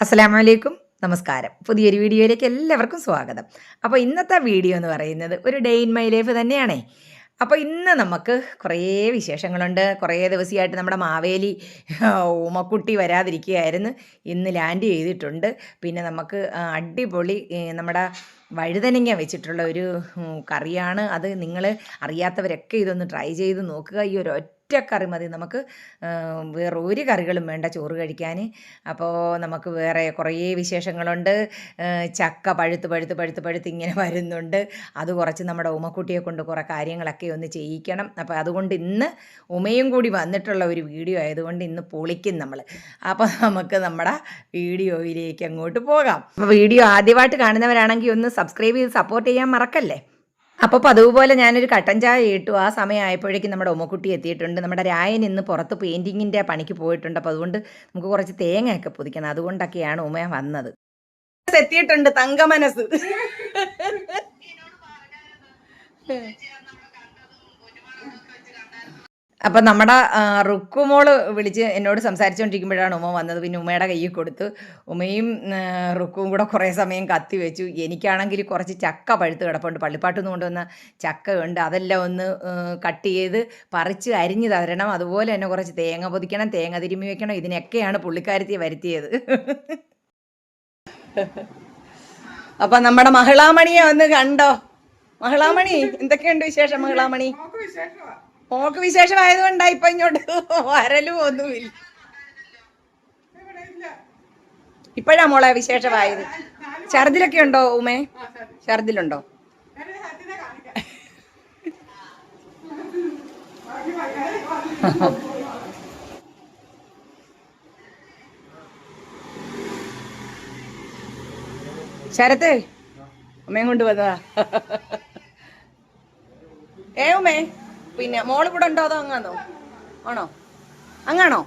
അസ്സലാമു അലൈക്കും. നമസ്കാരം. പുതിയൊരു വീഡിയോയിലേക്ക് എല്ലാവർക്കും സ്വാഗതം. അപ്പോൾ ഇന്നത്തെ വീഡിയോ എന്ന് പറയുന്നത് ഒരു ഡേ ഇൻ മൈ ലൈഫ് തന്നെയാണേ. അപ്പോൾ ഇന്ന് നമുക്ക് കുറേ വിശേഷങ്ങളുണ്ട്. കുറേ ദിവസമായിട്ട് നമ്മുടെ മാവേലി ഉമ്മക്കുട്ടി വരാതിരിക്കുകയായിരുന്നു. ഇന്ന് ലാൻഡ് ചെയ്തിട്ടുണ്ട്. പിന്നെ നമുക്ക് അടിപൊളി നമ്മുടെ വഴുതനങ്ങ വെച്ചിട്ടുള്ള ഒരു കറിയാണ്. അത് നിങ്ങൾ അറിയാത്തവരൊക്കെ ഇതൊന്ന് ട്രൈ ചെയ്ത് നോക്കുക. ഈ ഒരു കറി മതി നമുക്ക്. വേറെ ഒരു കറികളും വേണ്ട ചോറ് കഴിക്കാൻ. അപ്പോൾ നമുക്ക് വേറെ കുറേ വിശേഷങ്ങളുണ്ട്. ചക്ക പഴുത്ത് പഴുത്ത് പഴുത്ത് പഴുത്ത് ഇങ്ങനെ വരുന്നുണ്ട്. അത് കുറച്ച് നമ്മുടെ ഉമ്മക്കുട്ടിയെ കൊണ്ട് കുറേ കാര്യങ്ങളൊക്കെ ഒന്ന് ചെയ്യിക്കണം. അപ്പോൾ അതുകൊണ്ട് ഇന്ന് ഉമയും കൂടി വന്നിട്ടുള്ള ഒരു വീഡിയോ ആയതുകൊണ്ട് ഇന്ന് പൊളിക്കും നമ്മൾ. അപ്പോൾ നമുക്ക് നമ്മുടെ വീഡിയോയിലേക്ക് അങ്ങോട്ട് പോകാം. അപ്പോൾ വീഡിയോ ആദ്യമായിട്ട് കാണുന്നവരാണെങ്കിൽ ഒന്ന് സബ്സ്ക്രൈബ് ചെയ്ത് സപ്പോർട്ട് ചെയ്യാൻ മറക്കല്ലേ. അപ്പോൾ പതുപോലെ ഞാനൊരു കട്ടൻ ചായ ഇട്ടു. ആ സമയമായപ്പോഴേക്കും നമ്മുടെ ഉമ്മക്കുട്ടി എത്തിയിട്ടുണ്ട്. നമ്മുടെ രായൻ ഇന്ന് പുറത്ത് പെയിൻറ്റിങ്ങിൻ്റെ പണിക്ക് പോയിട്ടുണ്ട്. അപ്പോൾ അതുകൊണ്ട് നമുക്ക് കുറച്ച് തേങ്ങയൊക്കെ പൊതിക്കണം. അതുകൊണ്ടൊക്കെയാണ് ഉമ്മ വന്നത്. എത്തിയിട്ടുണ്ട് തങ്കമനസ്. അപ്പം നമ്മുടെ റുക്കുമോള് വിളിച്ച് എന്നോട് സംസാരിച്ചുകൊണ്ടിരിക്കുമ്പോഴാണ് ഉമ്മ വന്നത്. പിന്നെ ഉമ്മയുടെ കയ്യിൽ കൊടുത്തു. ഉമ്മയും റുക്കും കൂടെ കുറേ സമയം കത്തി വെച്ചു. എനിക്കാണെങ്കിൽ കുറച്ച് ചക്ക പഴുത്ത് കിടപ്പുണ്ട്. പള്ളിപ്പാട്ടിൽ നിന്ന് കൊണ്ടുവന്ന ചക്ക ഉണ്ട്. അതെല്ലാം ഒന്ന് കട്ട് ചെയ്ത് പറിച്ച് അരിഞ്ഞ് തരണം. അതുപോലെ തന്നെ കുറച്ച് തേങ്ങ പൊതിക്കണം, തേങ്ങ തിരുമ്മി വെക്കണം. ഇതിനൊക്കെയാണ് പുള്ളിക്കാരത്തിയെ വരുത്തിയത്. അപ്പം നമ്മുടെ മഹിളാമണിയെ ഒന്ന് കണ്ടോ? മഹിളാമണി, എന്തൊക്കെയുണ്ട് വിശേഷം മഹിളാമണി? മോൾക്ക് വിശേഷമായതുകൊണ്ടാ ഇപ്പൊ ഇങ്ങോട്ട് വരലും ഒന്നുമില്ല. ഇപ്പോഴാ മോളെ വിശേഷമായത്. ഛർദിലൊക്കെ ഉണ്ടോ ഉമേ? ഛർദിലുണ്ടോ? ശരത്ത് ഉമ്മയും കൊണ്ട് വന്നതാ. ഉമേ, പിന്നെ മോള് കൂടെ ഉണ്ടോ അതോ അങ്ങാന്നോ? ആണോ? അങ്ങാണോ?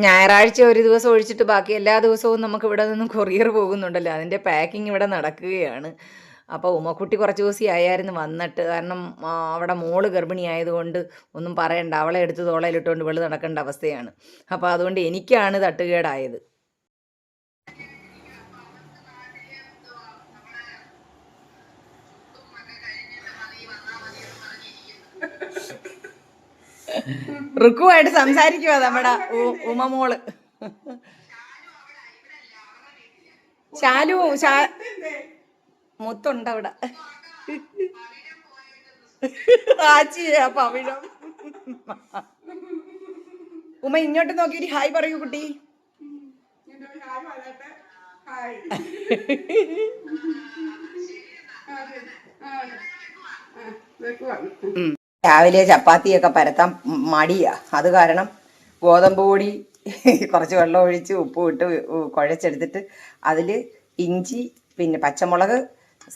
ഞായറാഴ്ച ഒരു ദിവസം ഒഴിച്ചിട്ട് ബാക്കി എല്ലാ ദിവസവും നമുക്ക് ഇവിടെ നിന്നും കൊറിയർ പോകുന്നുണ്ടല്ലോ. അതിൻ്റെ പാക്കിംഗ് ഇവിടെ നടക്കുകയാണ്. അപ്പോൾ ഉമ്മക്കുട്ടി കുറച്ച് ദിവസം ആയായിരുന്നു വന്നിട്ട്. കാരണം അവിടെ മോള് ഗർഭിണി ആയതുകൊണ്ട് ഒന്നും പറയണ്ട. അവളെ എടുത്ത് തോളയിലിട്ടുകൊണ്ട് വെളി നടക്കേണ്ട അവസ്ഥയാണ്. അപ്പോൾ അതുകൊണ്ട് എനിക്കാണ് തട്ടുകേടായത്. റുക്കുമായിട്ട് സംസാരിക്കുവാ നമ്മുടെ ഉമമോള്. ശാലു മുത്തുണ്ട് അവിടെ. ആച്ചിയാ പവിഴം. ഉമ ഇങ്ങോട്ട് നോക്കിയിട്ട് ഹായ് പറയൂ കുട്ടി. രാവിലെ ചപ്പാത്തിയൊക്കെ പരത്താൻ മടിയാ. അത് കാരണം ഗോതമ്പ് പൊടി കുറച്ച് വെള്ളം ഒഴിച്ച് ഉപ്പ് ഇട്ട് കുഴച്ചെടുത്തിട്ട് അതിൽ ഇഞ്ചി, പിന്നെ പച്ചമുളക്,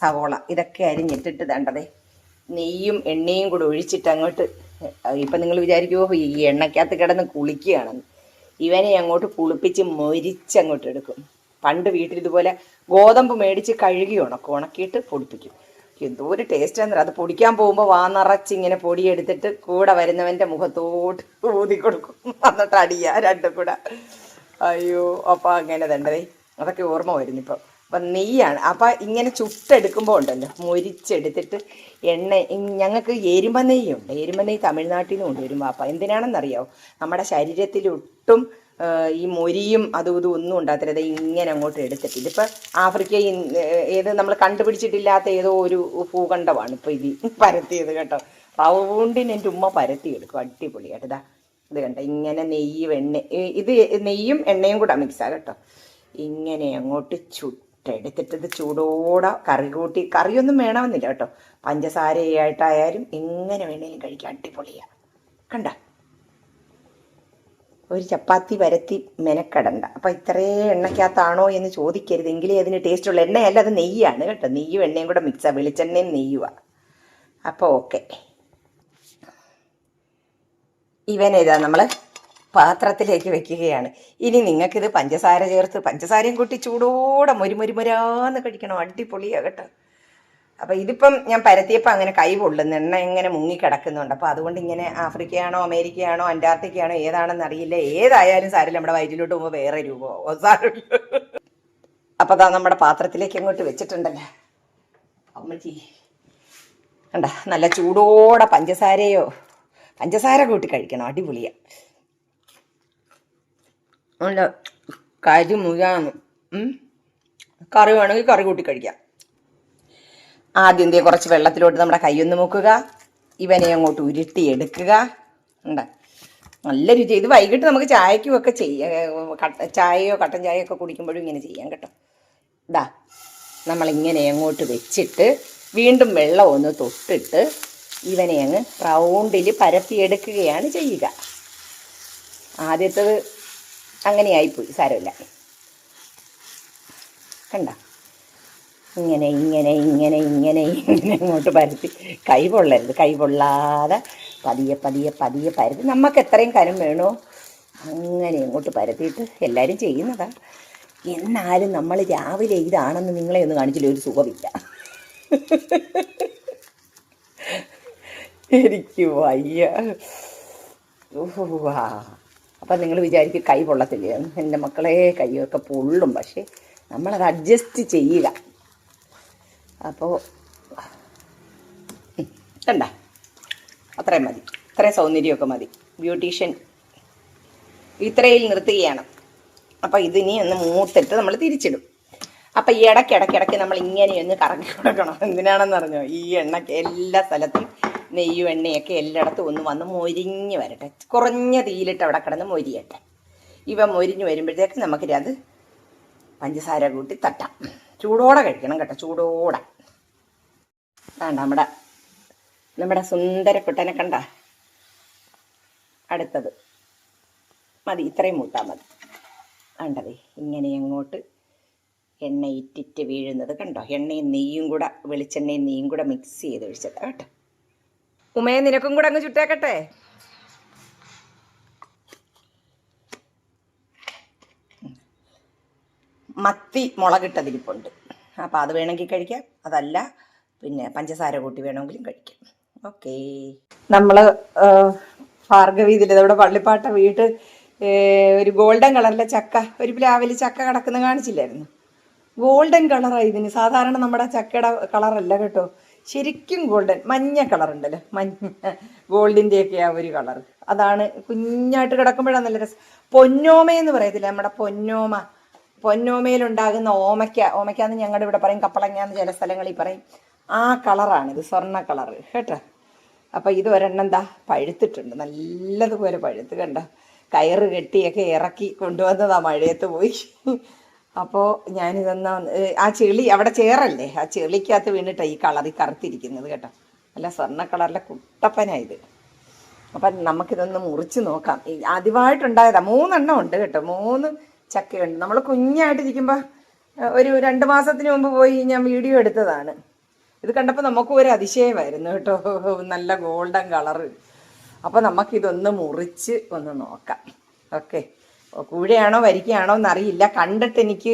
സവോള ഇതൊക്കെ അരിഞ്ഞിട്ടിട്ട് തണ്ടതേ നെയ്യും എണ്ണയും കൂടെ ഒഴിച്ചിട്ട് അങ്ങോട്ട്. ഇപ്പം നിങ്ങൾ വിചാരിക്കുമോ ഈ എണ്ണയ്ക്കകത്ത് കിടന്ന് കുളിക്കുകയാണെന്ന്. ഇവനെ അങ്ങോട്ട് കുളിപ്പിച്ച് മൊരിച്ചങ്ങോട്ട് എടുക്കും. പണ്ട് വീട്ടിൽ ഇതുപോലെ ഗോതമ്പ് മേടിച്ച് കഴുകി ഉണക്കിയിട്ട് പൊടിപ്പിക്കും. എന്തോ ഒരു ടേസ്റ്റാന്ന്. അത് പൊടിക്കാൻ പോകുമ്പോൾ വാനിറച്ചിങ്ങനെ പൊടിയെടുത്തിട്ട് കൂടെ വരുന്നവൻ്റെ മുഖത്തോട്ട് ഊതി കൊടുക്കും. എന്നിട്ട് അടിയാ രണ്ടും കൂടെ. അയ്യോ, അപ്പം അങ്ങനെ തണ്ടതേ അതൊക്കെ ഓർമ്മ വരുന്നു ഇപ്പം. അപ്പം നെയ്യാണ്. അപ്പം ഇങ്ങനെ ചുട്ടെടുക്കുമ്പോൾ ഉണ്ടല്ലോ മൊരിച്ചെടുത്തിട്ട് ഞങ്ങൾക്ക് എരുമ നെയ്യുണ്ട്. എരുമ നെയ്യ് തമിഴ്നാട്ടിൽ നിന്ന് കൊണ്ടുവരും വാപ്പ. എന്തിനാണെന്നറിയാമോ? നമ്മുടെ ശരീരത്തിലൊട്ടും ഈ മൊരിയും അതും ഇതും ഒന്നും ഉണ്ടാകത്തില്ല. ഇങ്ങനെ അങ്ങോട്ട് എടുത്തിട്ട് ഇതിപ്പോൾ ആഫ്രിക്കയിൽ ഏത് നമ്മൾ കണ്ടുപിടിച്ചിട്ടില്ലാത്ത ഏതോ ഒരു ഭൂഖണ്ഡമാണ് ഇപ്പോൾ ഇത് പരത്തിയത് കേട്ടോ. റൗണ്ടിന് എൻ്റെ ഉമ്മ പരത്തിയെടുക്കും. അടിപൊളിയായിട്ട് ഇതാ ഇത് കണ്ടോ. ഇങ്ങനെ ഇത് നെയ്യും എണ്ണയും കൂടെ മിക്സാ കേട്ടോ. ഇങ്ങനെ അങ്ങോട്ട് ചുട്ടെടുത്തിട്ട് ഇത് ചൂടോടെ കറി കൂട്ടി, കറിയൊന്നും വേണമെന്നില്ല കേട്ടോ. പഞ്ചസാരയായിട്ടായാലും എങ്ങനെ വേണേലും കഴിക്കാം. അടിപൊളിയാണ് കണ്ട. ഒരു ചപ്പാത്തി പരത്തി മെനക്കെടണ്ട. അപ്പം ഇത്രേ എണ്ണയ്ക്കകത്താണോ എന്ന് ചോദിക്കരുത്. എങ്കിലേ അതിന് ടേസ്റ്റുള്ള എണ്ണയല്ല, അത് നെയ്യാണ് കേട്ടോ. നെയ്യും എണ്ണയും കൂടെ മിക്സാ. വെളിച്ചെണ്ണയും നെയ്യുമാണ്. അപ്പോൾ ഓക്കെ. ഇവനേതാ നമ്മൾ പാത്രത്തിലേക്ക് വെക്കുകയാണ്. ഇനി നിങ്ങൾക്കിത് പഞ്ചസാര ചേർത്ത് പഞ്ചസാരയും കൂട്ടി ചൂടോടെ മൊരിമൊരാന്ന് കഴിക്കണം. അടിപൊളിയാണ് കേട്ടോ. അപ്പം ഇതിപ്പം ഞാൻ പരത്തിയപ്പോൾ അങ്ങനെ കൈ പൊള്ളുന്നു, എണ്ണ ഇങ്ങനെ മുങ്ങിക്കിടക്കുന്നുണ്ട്. അപ്പം അതുകൊണ്ട് ഇങ്ങനെ ആഫ്രിക്കയാണോ അമേരിക്കയാണോ അന്റാർട്ടിക്കയാണോ ഏതാണെന്ന് അറിയില്ല. ഏതായാലും സാരമില്ല, നമ്മുടെ വയറ്റിലോട്ട് പോകുമ്പോൾ വേറെ രൂപമോ സാരമില്ല. അപ്പം അതാ നമ്മുടെ പാത്രത്തിലേക്ക് അങ്ങോട്ട് വെച്ചിട്ടുണ്ടല്ലോ അമ്മച്ചി. കണ്ട നല്ല ചൂടോടെ പഞ്ചസാര കൂട്ടി കഴിക്കണം, അടിപൊളിയാണ്. നല്ല കരിമുഴാന്ന്. കറി വേണമെങ്കിൽ കറി കൂട്ടി കഴിക്കാം. ആദ്യം എന്തേ കുറച്ച് വെള്ളത്തിലോട്ട് നമ്മുടെ കൈയൊന്ന് മുക്കുക, ഇവനെ അങ്ങോട്ട് ഉരുട്ടിയെടുക്കുക. ഉണ്ട് നല്ല രുചി. ഇത് വൈകിട്ട് നമുക്ക് ചായക്കും ഒക്കെ ചെയ്യാം, ചായയോ കട്ടൻ ചായയോ ഒക്കെ കുടിക്കുമ്പോഴും ഇങ്ങനെ ചെയ്യാം കേട്ടോ. ഇതാ നമ്മളിങ്ങനെ അങ്ങോട്ട് വെച്ചിട്ട് വീണ്ടും വെള്ളം ഒന്ന് തൊട്ടിട്ട് ഇവനെ അങ്ങ് റൗണ്ടിൽ പരത്തിയെടുക്കുകയാണ് ചെയ്യുക. ആദ്യത്തേത് അങ്ങനെയായിപ്പോയി, സാരമില്ല. കണ്ട ഇങ്ങനെ ഇങ്ങനെ ഇങ്ങനെ ഇങ്ങനെ ഇങ്ങനെ അങ്ങോട്ട് പരത്തി, കൈ പൊള്ളാതെ പതിയെ പതിയെ പതിയെ പരത്തി നമുക്ക് എത്രയും കനം വേണോ അങ്ങനെ അങ്ങോട്ട് പരത്തിയിട്ട് എല്ലാവരും ചെയ്യുന്നതാ. എന്നാലും നമ്മൾ രാവിലെ ഇതാണെന്ന് നിങ്ങളെ ഒന്ന് കാണിച്ചില്ല, ഒരു സുഖമില്ല. എനിക്ക് വയ്യ. അപ്പം നിങ്ങൾ വിചാരിക്കും കൈ പൊള്ളത്തില്ല. എൻ്റെ മക്കളെ കൈയൊക്കെ പൊള്ളും, പക്ഷേ നമ്മളത് അഡ്ജസ്റ്റ് ചെയ്യുക. അപ്പോൾ കണ്ട അത്രയും മതി, ഇത്രയും സൗന്ദര്യമൊക്കെ മതി. ബ്യൂട്ടീഷ്യൻ ഇത്രയിൽ നിർത്തുകയാണ്. അപ്പം ഇതിനി ഒന്ന് മൂത്തിട്ട് നമ്മൾ തിരിച്ചിടും. അപ്പം ഈ ഇടയ്ക്കിടയ്ക്കിടയ്ക്ക് നമ്മൾ ഇങ്ങനെയൊന്ന് കറക്കി കൊടുക്കണം. എന്തിനാണെന്ന് അറിഞ്ഞോ? ഈ എണ്ണയ്ക്ക് എല്ലാ സ്ഥലത്തും നെയ്യും എണ്ണയൊക്കെ എല്ലായിടത്തും ഒന്ന് വന്ന് മൊരിഞ്ഞ് വരട്ടെ. കുറഞ്ഞ തീയിലിട്ട് അവിടെ കിടന്ന് മൊരിയട്ടെ. ഇവ മൊരിഞ്ഞ് വരുമ്പോഴത്തേക്ക് നമുക്കിത് പഞ്ചസാര കൂട്ടി തട്ടാം. ചൂടോടെ കഴിക്കണം കേട്ടോ, ചൂടോടെ. വേണ്ട നമ്മുടെ സുന്ദര കുട്ടനെ കണ്ട. അടുത്തത് മതി, ഇത്രയും മൂത്താൽ മതി. വേണ്ടതേ ഇങ്ങനെ അങ്ങോട്ട് എണ്ണ ഇറ്റിറ്റ് വീഴുന്നത് കണ്ടോ? എണ്ണയും നെയ്യും കൂടെ, വെളിച്ചെണ്ണയും നെയ്യും കൂടെ മിക്സ് ചെയ്ത് ഒഴിച്ചത് കേട്ടോ. ഉമയെ നിനക്കും കൂടെ അങ്ങ് ചുട്ടേക്കട്ടെ. മത്തി മുളകിട്ടതിരിപ്പുണ്ട്, അപ്പം അത് വേണമെങ്കിൽ കഴിക്കാം. അതല്ല പിന്നെ പഞ്ചസാര കൂട്ടി വേണമെങ്കിലും കഴിക്കാം. ഓക്കേ, നമ്മൾ ഭാർഗവി ഇതിൽ നമ്മുടെ പള്ളിപ്പാട്ട വീട്ട് ഒരു ഗോൾഡൻ കളറിലെ ചക്ക, ഒരു പ്ലാവിൽ ചക്ക കിടക്കുന്ന കാണിച്ചില്ലായിരുന്നു? ഗോൾഡൻ കളറാണ് ഇതിന്. സാധാരണ നമ്മുടെ ചക്കയുടെ കളറല്ല കേട്ടോ, ശരിക്കും ഗോൾഡൻ മഞ്ഞ കളറുണ്ടല്ലോ, മഞ്ഞ ഗോൾഡിൻ്റെയൊക്കെ ആ ഒരു കളർ. അതാണ് കുഞ്ഞായിട്ട് കിടക്കുമ്പോഴാണ് നല്ല രസം. പൊന്നോമയെന്ന് പറയത്തില്ല, നമ്മുടെ പൊന്നോമയിലുണ്ടാകുന്ന ഓമയ്ക്കാന്ന് ഞങ്ങളുടെ ഇവിടെ പറയും, കപ്പളങ്ങാന്ന് ചില സ്ഥലങ്ങളിൽ പറയും. ആ കളറാണിത്, സ്വർണ്ണ കളറ് കേട്ടോ. അപ്പം ഇത് ഒരെണ്ണം എന്താ പഴുത്തിട്ടുണ്ട്, നല്ലതുപോലെ പഴുത്ത് കണ്ട. കയറ് കെട്ടിയൊക്കെ ഇറക്കി കൊണ്ടുവന്നതാ, മഴയത്ത് പോയി. അപ്പോൾ ഞാനിതൊന്ന് ആ ചെളി അവിടെ ചേറല്ലേ, ആ ചെളിക്കകത്ത് വീണിട്ടാണ് ഈ കളറിൽ കറുത്തിരിക്കുന്നത് കേട്ടോ. അല്ല സ്വർണ്ണ കളറിലെ കുട്ടപ്പനായത്. അപ്പം നമുക്കിതൊന്ന് മുറിച്ച് നോക്കാം. ആദ്യമായിട്ടുണ്ടായതാണ്. 3 എണ്ണം ഉണ്ട് കേട്ടോ, 3 ചക്കയുണ്ട്. നമ്മൾ കുഞ്ഞായിട്ടിരിക്കുമ്പോൾ ഒരു 2 മാസത്തിന് മുമ്പ് പോയി ഞാൻ വീഡിയോ എടുത്തതാണ്. ഇത് കണ്ടപ്പോൾ നമുക്കും ഒരു അതിശയമായിരുന്നു കേട്ടോ, നല്ല ഗോൾഡൻ കളറ്. അപ്പോൾ നമുക്കിതൊന്ന് മുറിച്ച് ഒന്ന് നോക്കാം. ഓക്കെ, കൂഴയാണോ വരിക്കയാണോ എന്നറിയില്ല, കണ്ടിട്ട് എനിക്ക്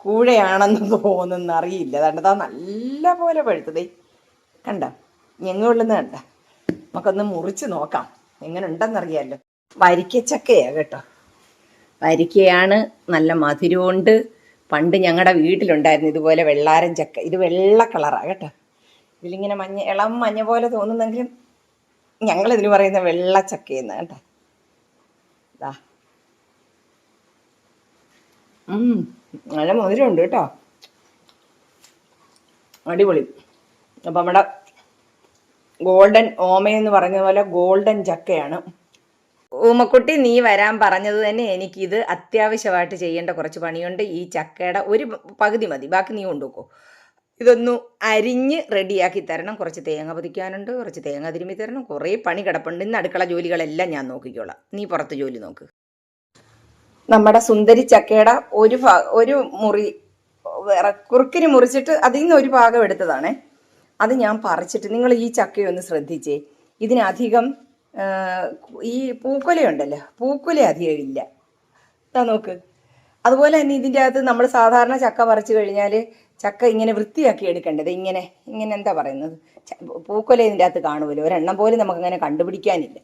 കൂഴയാണെന്ന് തോന്നുന്നറിയില്ല. കണ്ടതാ നല്ല പോലെ പഴുത്തതേ കണ്ട, ഞെങ്ങുള്ളുന്ന കണ്ട. നമുക്കൊന്ന് മുറിച്ച് നോക്കാം എങ്ങനെ ഉണ്ടെന്നറിയാമല്ലോ. വരിക്കച്ചക്കയാണ് കേട്ടോ, വരിക്കയാണ്, നല്ല മധുരമുണ്ട്. പണ്ട് ഞങ്ങളുടെ വീട്ടിലുണ്ടായിരുന്നു ഇതുപോലെ വെള്ളാരം ചക്ക. ഇത് വെള്ള കളറാണ് കേട്ടോ, ഇതിലിങ്ങനെ ഇളം മഞ്ഞ പോലെ തോന്നുന്നെങ്കിലും ഞങ്ങളിതിന് പറയുന്ന വെള്ളച്ചക്കയെന്ന് കേട്ടോ. ഇതാ നല്ല മധുരമുണ്ട് കേട്ടോ, അടിപൊളി. അപ്പം നമ്മുടെ ഗോൾഡൻ ഓമയെന്ന് പറഞ്ഞ പോലെ ഗോൾഡൻ ചക്കയാണ്. ഊമക്കുട്ടി നീ വരാൻ പറഞ്ഞത് തന്നെ എനിക്കിത് അത്യാവശ്യമായിട്ട് ചെയ്യേണ്ട കുറച്ച് പണിയുണ്ട്. ഈ ചക്കയുടെ ഒരു പകുതി മതി, ബാക്കി നീ കൊണ്ടുപോക്കോ. ഇതൊന്നു അരിഞ്ഞ് റെഡിയാക്കി തരണം. കുറച്ച് തേങ്ങ പതിക്കാനുണ്ട്, കുറച്ച് തേങ്ങ തിരുമ്മി തരണം, കുറേ പണി കിടപ്പുണ്ട്. ഇന്ന് അടുക്കള ജോലികളെല്ലാം ഞാൻ നോക്കിക്കോളാം, നീ പുറത്ത് ജോലി നോക്ക്. നമ്മുടെ സുന്ദരി ചക്കയുടെ ഒരു മുറി കുറുക്കിന് മുറിച്ചിട്ട് അതിൽ നിന്ന് ഒരു ഭാഗം എടുത്തതാണേ. അത് ഞാൻ പറിച്ചിട്ട്, നിങ്ങൾ ഈ ചക്കയൊന്ന് ശ്രദ്ധിച്ചേ, ഇതിനധികം ഈ പൂക്കുലയുണ്ടല്ലോ, പൂക്കുല അധികം ഇല്ല. നോക്ക്. അതുപോലെ തന്നെ ഇതിൻ്റെ അകത്ത് നമ്മൾ സാധാരണ ചക്ക പറിച്ചു കഴിഞ്ഞാൽ ചക്ക ഇങ്ങനെ വൃത്തിയാക്കി എടുക്കേണ്ടത്. ഇങ്ങനെ ഇങ്ങനെ എന്താ പറയുന്നത്, പൂക്കൊല ഇതിൻ്റെ അകത്ത് കാണുമല്ലോ, ഒരെണ്ണം പോലും നമുക്കങ്ങനെ കണ്ടുപിടിക്കാനില്ല.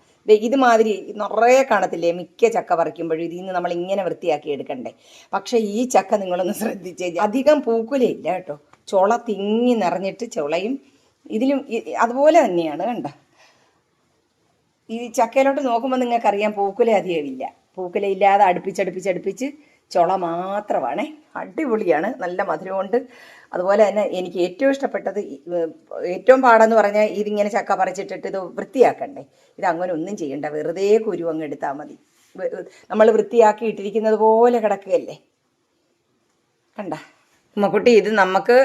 ഇതുമാതിരി നിറയെ കാണത്തില്ലേ മിക്ക ചക്ക പറിക്കുമ്പോഴും ഇതിൽ നിന്ന് നമ്മൾ ഇങ്ങനെ വൃത്തിയാക്കി എടുക്കണ്ടേ. പക്ഷേ ഈ ചക്ക നിങ്ങളൊന്ന് ശ്രദ്ധിച്ചേ, അധികം പൂക്കുലയില്ല കേട്ടോ, ചുള തിങ്ങി നിറഞ്ഞിട്ട് ചുളയും ഇതിലും അതുപോലെ തന്നെയാണ് കണ്ട. ഈ ചക്കയിലോട്ട് നോക്കുമ്പോൾ നിങ്ങൾക്കറിയാം പൂക്കുല അധികമില്ല, പൂക്കുല ഇല്ലാതെ അടുപ്പിച്ചടുപ്പിച്ചടുപ്പിച്ച് ചുള മാത്രമാണേ. അടിപൊളിയാണ്, നല്ല മധുരമുണ്ട്. അതുപോലെ തന്നെ എനിക്ക് ഏറ്റവും ഇഷ്ടപ്പെട്ടത്, ഏറ്റവും പാടെന്ന് പറഞ്ഞാൽ ഇതിങ്ങനെ ചക്ക പറിച്ചിട്ടിട്ട് ഇത് വൃത്തിയാക്കണ്ടേ. ഇതങ്ങനെ ഒന്നും ചെയ്യണ്ട, വെറുതെ കുരു അങ്ങ് എടുത്താൽ മതി. നമ്മൾ വൃത്തിയാക്കി ഇട്ടിരിക്കുന്നത് പോലെ കിടക്കുകയല്ലേ കണ്ട. ഉമ്മക്കുട്ടി ഇത് നമുക്ക്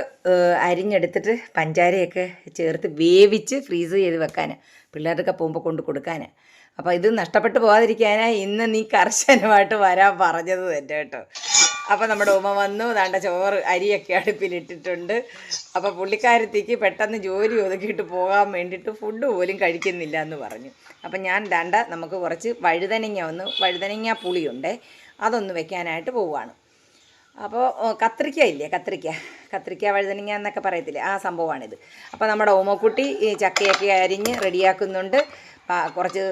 അരിഞ്ഞെടുത്തിട്ട് പഞ്ചാരയൊക്കെ ചേർത്ത് വേവിച്ച് ഫ്രീസ് ചെയ്ത് വെക്കാനാണ്, പിള്ളേർക്കൊക്കെ പോകുമ്പോൾ കൊണ്ട് കൊടുക്കാനാണ്. അപ്പോൾ ഇത് നഷ്ടപ്പെട്ടു പോകാതിരിക്കാനാണ് ഇന്ന് നീ കർശനമായിട്ട് വരാൻ പറഞ്ഞത് തന്നെ കേട്ടോ. അപ്പോൾ നമ്മുടെ ഉമ്മ വന്നു, ദാണ്ട ചോറ് അരിയൊക്കെ അടുപ്പിലിട്ടിട്ടുണ്ട്. അപ്പോൾ പുള്ളിക്കാരത്തേക്ക് പെട്ടെന്ന് ജോലി ഒതുക്കിയിട്ട് പോകാൻ വേണ്ടിയിട്ട് ഫുഡ് പോലും കഴിക്കുന്നില്ല എന്ന് പറഞ്ഞു. അപ്പം ഞാൻ ദാണ്ട നമുക്ക് കുറച്ച് വഴുതനങ്ങ പുളിയുണ്ട്, അതൊന്ന് വെക്കാനായിട്ട് പോവുകയാണ്. അപ്പോൾ കത്രിക്ക ഇല്ലേ, കത്രിക്ക വഴുതനങ്ങ എന്നൊക്കെ പറയത്തില്ലേ, ആ സംഭവമാണിത്. അപ്പോൾ നമ്മുടെ ഓമക്കുട്ടി ഈ ചക്കയൊക്കെ അരിഞ്ഞ് റെഡിയാക്കുന്നുണ്ട്. കുറച്ച്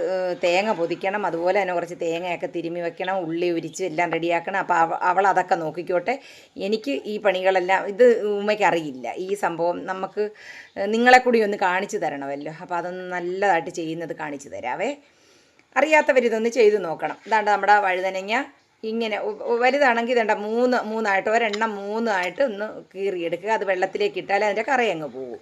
തേങ്ങ പൊതിക്കണം, അതുപോലെ തന്നെ കുറച്ച് തേങ്ങയൊക്കെ തിരുമ്മി വെക്കണം, ഉള്ളി ഉരിച്ച് എല്ലാം റെഡിയാക്കണം. അപ്പോൾ അവൾ അതൊക്കെ നോക്കിക്കോട്ടെ. എനിക്ക് ഈ പണികളെല്ലാം ഇത് ഉമ്മയ്ക്ക് അറിയില്ല. ഈ സംഭവം നമുക്ക് നിങ്ങളെ കൂടി ഒന്ന് കാണിച്ചു തരണമല്ലോ. അപ്പോൾ അതൊന്ന് നല്ലതായിട്ട് ചെയ്യുന്നത് കാണിച്ചു തരാവേ. അറിയാത്തവരിതൊന്ന് ചെയ്ത് നോക്കണം. ഇതാണ്ട് നമ്മുടെ വഴുതനങ്ങ ഇങ്ങനെ വലുതാണെങ്കിൽ ഇതേണ്ട മൂന്നായിട്ട് ഒരെണ്ണം മൂന്നായിട്ട് ഒന്ന് കീറിയെടുക്കുക. അത് വെള്ളത്തിലേക്ക് ഇട്ടാൽ അതിൻ്റെ കറയങ്ങ് പോകും.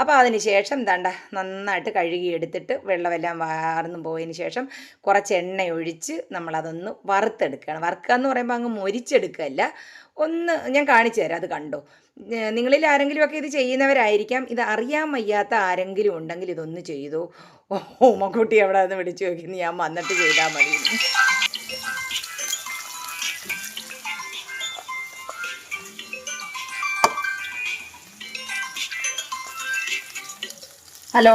അപ്പോൾ അതിന് ശേഷം ദാണ്ട നന്നായിട്ട് കഴുകി എടുത്തിട്ട് വെള്ളമെല്ലാം വാർന്നു പോയതിന് ശേഷം കുറച്ച് എണ്ണ ഒഴിച്ച് നമ്മളതൊന്ന് വറുത്തെടുക്കുകയാണ്. വറുക്കുക എന്ന് പറയുമ്പോൾ അങ്ങ് മൊരിച്ചെടുക്കുകയല്ല, ഒന്ന് ഞാൻ കാണിച്ചു തരാം, അത് കണ്ടോ. നിങ്ങളിൽ ആരെങ്കിലുമൊക്കെ ഇത് ചെയ്യുന്നവരായിരിക്കാം. ഇത് അറിയാൻ വയ്യാത്ത ആരെങ്കിലും ഉണ്ടെങ്കിൽ ഇതൊന്ന് ചെയ്തു. ഉമ്മക്കുട്ടി അവിടെ നിന്ന് വിളിച്ചു നോക്കി, ഞാൻ വന്നിട്ട് ചെയ്താൽ മതി. ഹലോ,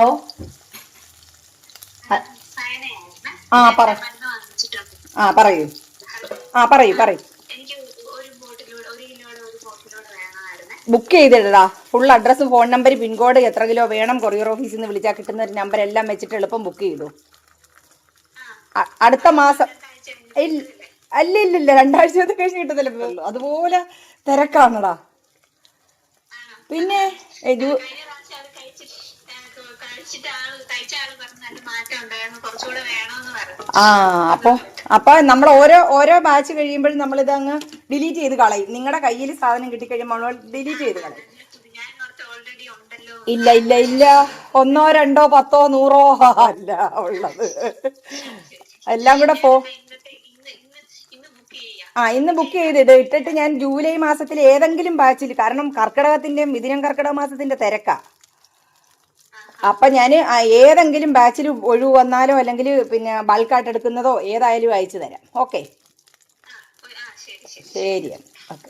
പറയൂ. ബുക്ക് ചെയ്തിടാ. ഫുൾ അഡ്രസ്സും ഫോൺ നമ്പർ പിൻകോഡ് എത്ര കിലോ വേണം കൊറിയർ ഓഫീസിൽ നിന്ന് വിളിച്ചാൽ കിട്ടുന്ന ഒരു നമ്പർ എല്ലാം വെച്ചിട്ട് എളുപ്പം ബുക്ക് ചെയ്തു. അടുത്ത മാസം ഇല്ല 2 ആഴ്ച കഴിഞ്ഞ് കിട്ടത്തില്ല, അതുപോലെ തിരക്കാണടാ. പിന്നെ അപ്പൊ നമ്മൾ ഓരോ ബാച്ച് കഴിയുമ്പോഴും നമ്മളിത് അങ്ങ് ഡിലീറ്റ് ചെയ്ത് കളയും. നിങ്ങളുടെ കയ്യിൽ സാധനം കിട്ടിക്കഴിയുമ്പോൾ ഡിലീറ്റ് ചെയ്ത് കളയും. ഇല്ല 1, 2, 10, 100 അല്ല ഉള്ളത്, എല്ലാം കൂടെ ഇന്ന് ബുക്ക് ചെയ്തിട്ട് ഇട്ടിട്ട് ഞാൻ ജൂലൈ മാസത്തിൽ ഏതെങ്കിലും ബാച്ചിൽ, കാരണം കർക്കിടകത്തിന്റെയും മിഥുനം കർക്കിടക മാസത്തിന്റെ തിരക്കാ. അപ്പൊ ഞാൻ ഏതെങ്കിലും ബാച്ചിൽ ഒഴിവ് വന്നാലോ അല്ലെങ്കിൽ പിന്നെ ബൾക്കായിട്ട് എടുക്കുന്നതോ ഏതായാലും അയച്ചു തരാം. ഓക്കെ, ശരി. ഓക്കെ.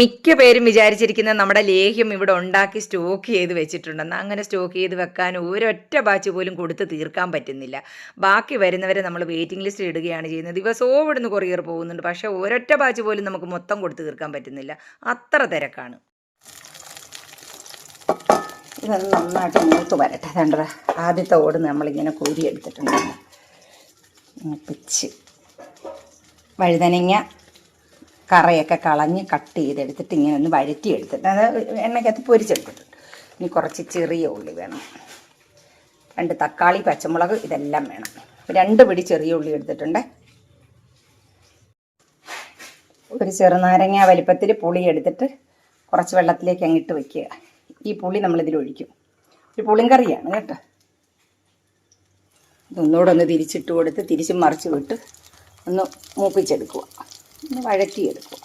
മിക്ക പേരും വിചാരിച്ചിരിക്കുന്നത് നമ്മുടെ ലേഹ്യം ഇവിടെ ഉണ്ടാക്കി സ്റ്റോക്ക് ചെയ്ത് വെച്ചിട്ടുണ്ടെന്ന്. അങ്ങനെ സ്റ്റോക്ക് ചെയ്ത് വെക്കാൻ ഒരൊറ്റ ബാച്ച് പോലും കൊടുത്ത് തീർക്കാൻ പറ്റുന്നില്ല. ബാക്കി വരുന്നവരെ നമ്മൾ വെയിറ്റിംഗ് ലിസ്റ്റ് ഇടുകയാണ് ചെയ്യുന്നത്. ദിവസവും ഇവിടുന്ന് കൊറിയർ പോകുന്നുണ്ട്, പക്ഷേ ഒരൊറ്റ ബാച്ച് പോലും നമുക്ക് മൊത്തം കൊടുത്ത് തീർക്കാൻ പറ്റുന്നില്ല, അത്ര തിരക്കാണ്. ഇതൊന്ന് നന്നായിട്ട് മൂത്ത് വരട്ടെ. കണ്ടോ, ആദ്യത്തെ ഓട് നമ്മളിങ്ങനെ കോരി എടുത്തിട്ടുണ്ട്. പിച്ച് വഴുതനങ്ങ കറയൊക്കെ കളഞ്ഞ് കട്ട് ചെയ്തെടുത്തിട്ട് ഇങ്ങനെ ഒന്ന് വഴറ്റിയെടുത്തിട്ട് അത് എണ്ണയ്ക്കകത്ത് പൊരിച്ചെടുത്തിട്ടുണ്ട്. ഇനി കുറച്ച് ചെറിയ ഉള്ളി വേണം, 2 തക്കാളി, പച്ചമുളക് ഇതെല്ലാം വേണം. 2 പിടി ചെറിയ ഉള്ളി എടുത്തിട്ടുണ്ട്. ഒരു ചെറുനാരങ്ങ വലിപ്പത്തിൽ പുളി എടുത്തിട്ട് കുറച്ച് വെള്ളത്തിലേക്ക് അങ്ങിട്ട് വയ്ക്കുക. ഈ പുളി നമ്മളിതിലൊഴിക്കും. ഒരു പുളിങ്കറിയാണ് കേട്ടോ. ഇതൊന്നുകൂടെ ഒന്ന് തിരിച്ചിട്ട് കൊടുത്ത് തിരിച്ചും മറിച്ച് വിട്ട് ഒന്ന് മൂപ്പിച്ചെടുക്കുക, ഒന്ന് വഴറ്റിയെടുക്കുക.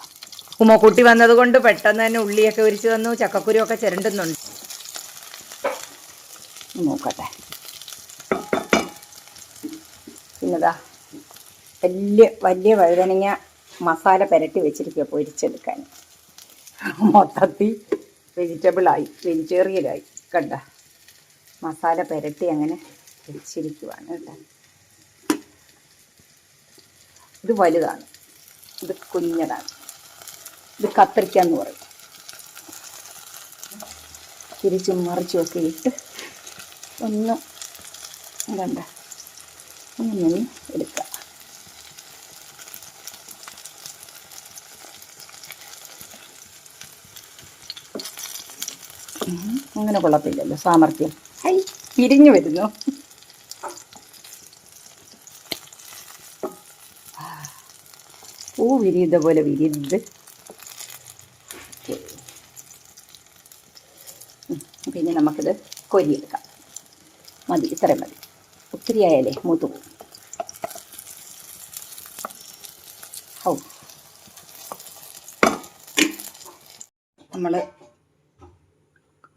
ഉമ്മക്കുട്ടി വന്നത് കൊണ്ട് പെട്ടെന്ന് തന്നെ ഉള്ളിയൊക്കെ ഉരിച്ച് തന്നു, ചക്കക്കുരുവൊക്കെ ചിരണ്ടുന്നുണ്ട്. നോക്കട്ടെ. പിന്നെതാ വലിയ വഴുതനങ്ങ മസാല പുരട്ടി വെച്ചിരിക്കുക പൊരിച്ചെടുക്കാൻ. മൊത്തത്തിൽ വെജിറ്റേറിയനായി കണ്ട. മസാല പുരട്ടി അങ്ങനെ വെച്ചിരിക്കുവാണ് കേട്ടോ. ഇത് വലുതാണ്, ഇത് കുഞ്ഞതാണ്, ഇത് കത്രിക്ക എന്ന് പറയും. തിരിച്ചും മറിച്ചും ഒക്കെ ഇട്ട് ഒന്ന് വേണ്ട ഒന്ന് എടുക്കുക. അങ്ങനെ കൊള്ളത്തില്ലല്ലോ, സാമർഥ്യം. പിരിഞ്ഞു വരുന്നു. പൂ വിരിയുന്ന പോലെ വിരിയുന്നത്. പിന്നെ നമുക്കിത് കൊരിയെടുക്കാം. മതി, ഇത്രയും മതി. ഒത്തിരി ആയാലേ മൂത്ത് പോകും. നമ്മൾ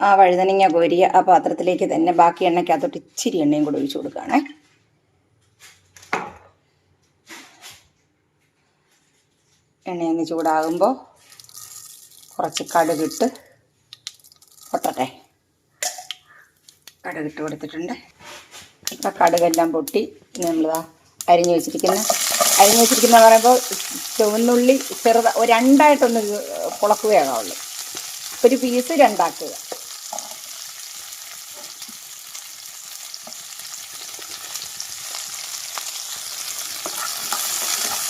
ആ വഴുതനങ്ങ കോരിയ ആ പാത്രത്തിലേക്ക് തന്നെ ബാക്കി എണ്ണയ്ക്കകത്തോട്ട് ഇച്ചിരി എണ്ണയും കൂടെ ഒഴിച്ചു കൊടുക്കുകയാണേ. എണ്ണയൊന്ന് ചൂടാകുമ്പോൾ കുറച്ച് കടുകിട്ട് പൊട്ടട്ടെ. കടുകിട്ട് കൊടുത്തിട്ടുണ്ട്. ആ കടുകെല്ലാം പൊട്ടി നമ്മൾ അരിഞ്ഞു വെച്ചിരിക്കുന്ന പറയുമ്പോൾ ചുവന്നുള്ളി ഒരു രണ്ടായിട്ടൊന്ന് കുളക്കുകയാണുള്ളൂ. ഒരു പീസ് രണ്ടാക്കുക.